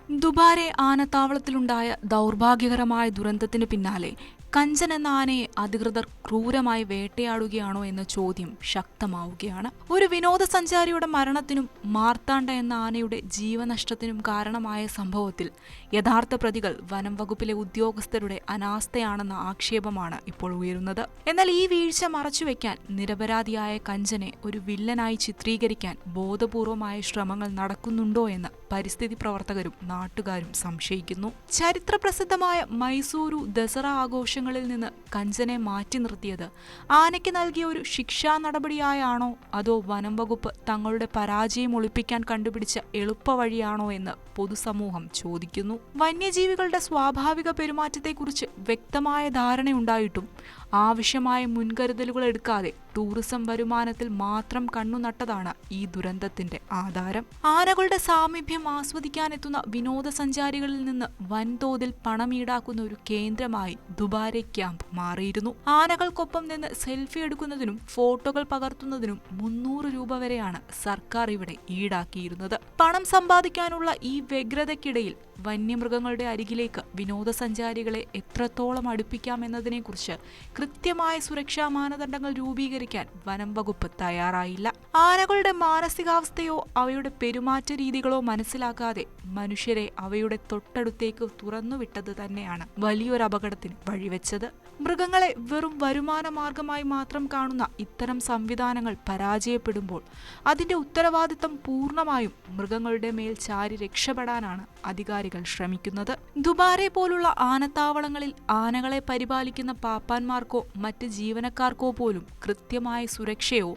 ദുബാരെ ആനത്താവളത്തിലുണ്ടായ ദൗർഭാഗ്യകരമായ ദുരന്തത്തിന് പിന്നാലെ കഞ്ചൻ എന്ന ആനയെ അധികൃതർ ക്രൂരമായി വേട്ടയാടുകയാണോ എന്ന ചോദ്യം ശക്തമാവുകയാണ്. ഒരു വിനോദസഞ്ചാരിയുടെ മരണത്തിനും മാർത്താണ്ഡ എന്ന ആനയുടെ ജീവനഷ്ടത്തിനും കാരണമായ സംഭവത്തിൽ യഥാർത്ഥ പ്രതികൾ വനം വകുപ്പിലെ ഉദ്യോഗസ്ഥരുടെ അനാസ്ഥയാണെന്ന ആക്ഷേപമാണ് ഇപ്പോൾ ഉയരുന്നത്. എന്നാൽ ഈ വീഴ്ച മറച്ചുവെക്കാൻ നിരപരാധിയായ കഞ്ചനെ ഒരു വില്ലനായി ചിത്രീകരിക്കാൻ ബോധപൂർവമായ ശ്രമങ്ങൾ നടക്കുന്നുണ്ടോ എന്ന് പരിസ്ഥിതി പ്രവർത്തകരും നാട്ടുകാരും സംശയിക്കുന്നു. ചരിത്രപ്രസിദ്ധമായ മൈസൂരു ദസറ ആഘോഷങ്ങളിൽ നിന്ന് കഞ്ചനെ മാറ്റി നിർത്തിയത് ആനയ്ക്ക് നൽകിയ ഒരു ശിക്ഷാ നടപടിയായാണോ അതോ വനം വകുപ്പ് തങ്ങളുടെ പരാജയം ഒളിപ്പിക്കാൻ കണ്ടുപിടിച്ച എളുപ്പവഴിയാണോ എന്ന് പൊതുസമൂഹം ചോദിക്കുന്നു. വന്യജീവികളുടെ സ്വാഭാവിക പെരുമാറ്റത്തെക്കുറിച്ച് വ്യക്തമായ ധാരണയുണ്ടായിട്ടും ആവശ്യമായ മുൻകരുതലുകൾ എടുക്കാതെ ടൂറിസം വരുമാനത്തിൽ മാത്രം കണ്ണുനട്ടതാണ് ഈ ദുരന്തത്തിന്റെ ആധാരം. ആനകളുടെ സാമീപ്യം ആസ്വദിക്കാനെത്തുന്ന വിനോദസഞ്ചാരികളിൽ നിന്ന് വൻതോതിൽ പണം ഈടാക്കുന്ന ഒരു കേന്ദ്രമായി ദുബാരെ ക്യാമ്പ് മാറിയിരുന്നു. ആനകൾക്കൊപ്പം നിന്ന് സെൽഫി എടുക്കുന്നതിനും ഫോട്ടോകൾ പകർത്തുന്നതിനും 300 രൂപ വരെയാണ് സർക്കാർ ഇവിടെ ഈടാക്കിയിരുന്നത്. പണം സമ്പാദിക്കാനുള്ള ഈ വ്യഗ്രതയ്ക്കിടയിൽ വന്യമൃഗങ്ങളുടെ അരികിലേക്ക് വിനോദസഞ്ചാരികളെ എത്രത്തോളം അടുപ്പിക്കാമെന്നതിനെക്കുറിച്ച് കൃത്യമായ സുരക്ഷാ മാനദണ്ഡങ്ങൾ രൂപീകരിക്കാൻ വനം വകുപ്പ് തയ്യാറായില്ല. ആനകളുടെ മാനസികാവസ്ഥയോ അവയുടെ പെരുമാറ്റ രീതികളോ മനസ്സിലാക്കാതെ മനുഷ്യരെ അവയുടെ തൊട്ടടുത്തേക്ക് തുറന്നുവിട്ടത് തന്നെയാണ് വലിയൊരു അപകടത്തിന് വഴിവെച്ചത്. മൃഗങ്ങളെ വെറും വരുമാന മാർഗമായി മാത്രം കാണുന്ന ഇത്തരം സംവിധാനങ്ങൾ പരാജയപ്പെടുമ്പോൾ അതിന്റെ ഉത്തരവാദിത്തം പൂർണ്ണമായും മൃഗങ്ങളുടെ മേൽ ചാരി രക്ഷപ്പെടാനാണ് അധികാരികൾ ശ്രമിക്കുന്നത്. ദുബാരെ പോലുള്ള ആനത്താവളങ്ങളിൽ ആനകളെ പരിപാലിക്കുന്ന പാപ്പാന്മാർക്കോ മറ്റ് ജീവനക്കാർക്കോ പോലും കൃത്യമായ സുരക്ഷയോ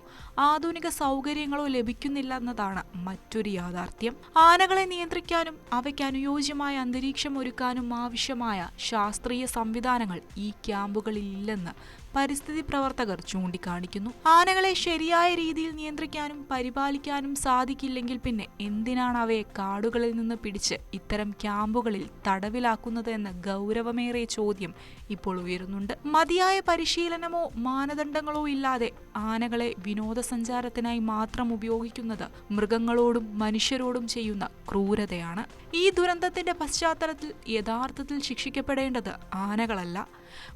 ആധുനിക സൗകര്യങ്ങളോ ലഭിക്കുന്നില്ല എന്നതാണ് മറ്റൊരു യാഥാർത്ഥ്യം. ആനകളെ നിയന്ത്രിക്കാനും അവയ്ക്ക് അനുയോജ്യമായ അന്തരീക്ഷം ഒരുക്കാനും ആവശ്യമായ ശാസ്ത്രീയ സംവിധാനങ്ങൾ ഈ ക്യാമ്പുകളിലില്ലെന്ന് പരിസ്ഥിതി പ്രവർത്തകർ ചൂണ്ടിക്കാണിക്കുന്നു. ആനകളെ ശരിയായ രീതിയിൽ നിയന്ത്രിക്കാനും പരിപാലിക്കാനും സാധിക്കില്ലെങ്കിൽ പിന്നെ എന്തിനാണ് അവയെ കാടുകളിൽ നിന്ന് പിടിച്ച് ഇത്തരം ക്യാമ്പുകളിൽ തടവിലാക്കുന്നത് എന്ന ഗൗരവമേറിയ ചോദ്യം ഇപ്പോൾ ഉയരുന്നുണ്ട്. മതിയായ പരിശീലനമോ മാനദണ്ഡങ്ങളോ ഇല്ലാതെ ആനകളെ വിനോദസഞ്ചാരത്തിനായി മാത്രം ഉപയോഗിക്കുന്നത് മൃഗങ്ങളോടും മനുഷ്യരോടും ചെയ്യുന്ന ക്രൂരതയാണ്. ഈ ദുരന്തത്തിന്റെ പശ്ചാത്തലത്തിൽ യഥാർത്ഥത്തിൽ ശിക്ഷിക്കപ്പെടേണ്ടത് ആനകളല്ല,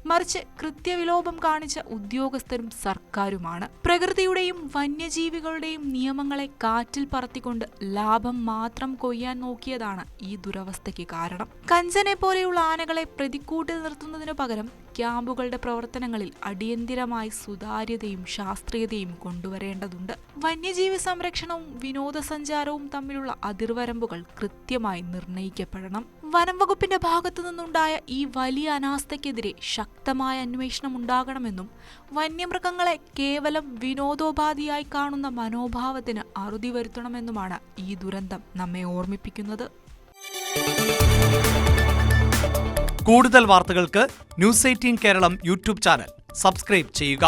മറിച്ച് കൃത്യവിലോപം കാണിച്ച ഉദ്യോഗസ്ഥരും സർക്കാരുമാണ്. പ്രകൃതിയുടെയും വന്യജീവികളുടെയും നിയമങ്ങളെ കാറ്റിൽ പറത്തിക്കൊണ്ട് ലാഭം മാത്രം കൊയ്യാൻ നോക്കിയതാണ് ഈ ദുരവസ്ഥയ്ക്ക് കാരണം. കഞ്ചനെ പോലെയുള്ള ആനകളെ പ്രതിക്കൂട്ടിൽ നിർത്തുന്നതിനു പകരം ക്യാമ്പുകളുടെ പ്രവർത്തനങ്ങളിൽ അടിയന്തിരമായി സുതാര്യതയും ശാസ്ത്രീയതയും കൊണ്ടുവരേണ്ടതുണ്ട്. വന്യജീവി സംരക്ഷണവും വിനോദസഞ്ചാരവും തമ്മിലുള്ള അതിർവരമ്പുകൾ കൃത്യമായി നിർണയിക്കപ്പെടണം. വനം വകുപ്പിന്റെ ഭാഗത്തു നിന്നുണ്ടായ ഈ വലിയ അനാസ്ഥയ്ക്കെതിരെ ശക്തമായ അന്വേഷണം ഉണ്ടാകണമെന്നും വന്യമൃഗങ്ങളെ കേവലം വിനോദോപാധിയായി കാണുന്ന മനോഭാവത്തിന് അറുതി വരുത്തണമെന്നുമാണ് ഈ ദുരന്തം നമ്മെ ഓർമ്മിപ്പിക്കുന്നത്. കൂടുതൽ വാർത്തകൾക്ക് news 18 Keralam YouTube channel subscribe ചെയ്യുക.